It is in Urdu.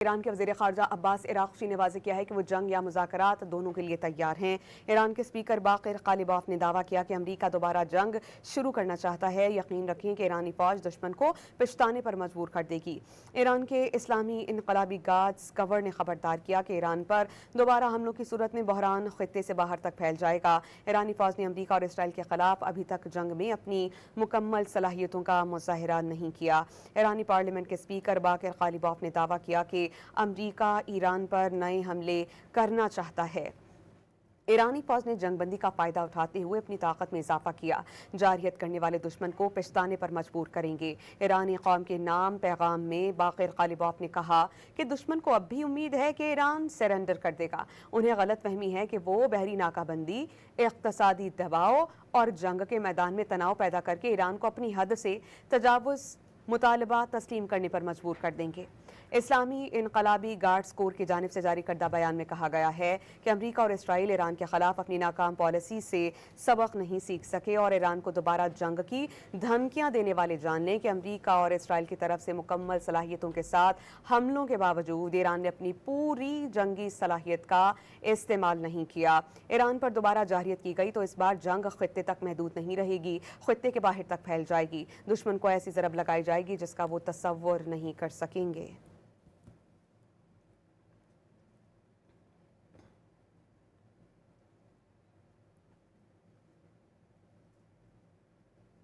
ایران کے وزیر خارجہ عباس عراقچی نے واضح کیا ہے کہ وہ جنگ یا مذاکرات دونوں کے لیے تیار ہیں۔ ایران کے اسپیکر باقر قالیباف نے دعویٰ کیا کہ امریکہ دوبارہ جنگ شروع کرنا چاہتا ہے۔ یقین رکھیں کہ ایرانی فوج دشمن کو پچھتانے پر مجبور کر دے گی۔ ایران کے اسلامی انقلابی گارڈز کور نے خبردار کیا کہ ایران پر دوبارہ حملوں کی صورت میں بحران خطے سے باہر تک پھیل جائے گا۔ ایرانی فوج نے امریکہ اور اسرائیل کے خلاف ابھی تک جنگ میں اپنی مکمل صلاحیتوں کا مظاہرہ نہیں کیا۔ ایرانی پارلیمنٹ کے اسپیکر باقر قالیباف نے دعویٰ کیا کہ امریکہ ایران پر نئے حملے کرنا چاہتا ہے۔ ایرانی فوج نے جنگ بندی کا فائدہ اٹھاتے ہوئے اپنی طاقت میں اضافہ کیا۔ جارحیت کرنے والے دشمن کو پچھتانے پر مجبور کریں گے۔ ایرانی قوم کے نام پیغام میں باقر قالیباف نے کہا کہ دشمن کو اب بھی امید ہے کہ ایران سرنڈر کر دے گا۔ انہیں غلط فہمی ہے کہ وہ بحری ناکہ بندی، اقتصادی دباؤ اور جنگ کے میدان میں تناؤ پیدا کر کے ایران کو اپنی حد سے تجاوز مطالبہ تسلیم کرنے پر مجبور کر دیں گے۔ اسلامی انقلابی گارڈز کور کی جانب سے جاری کردہ بیان میں کہا گیا ہے کہ امریکہ اور اسرائیل ایران کے خلاف اپنی ناکام پالیسی سے سبق نہیں سیکھ سکے اور ایران کو دوبارہ جنگ کی دھمکیاں دینے والے جان لیں کہ امریکہ اور اسرائیل کی طرف سے مکمل صلاحیتوں کے ساتھ حملوں کے باوجود ایران نے اپنی پوری جنگی صلاحیت کا استعمال نہیں کیا۔ ایران پر دوبارہ جارحیت کی گئی تو اس بار جنگ خطے تک محدود نہیں رہے گی، خطے کے باہر تک پھیل جائے گی۔ دشمن کو ایسی ضرب لگائی جائے گی جس کا وہ تصور نہیں کر سکیں گے۔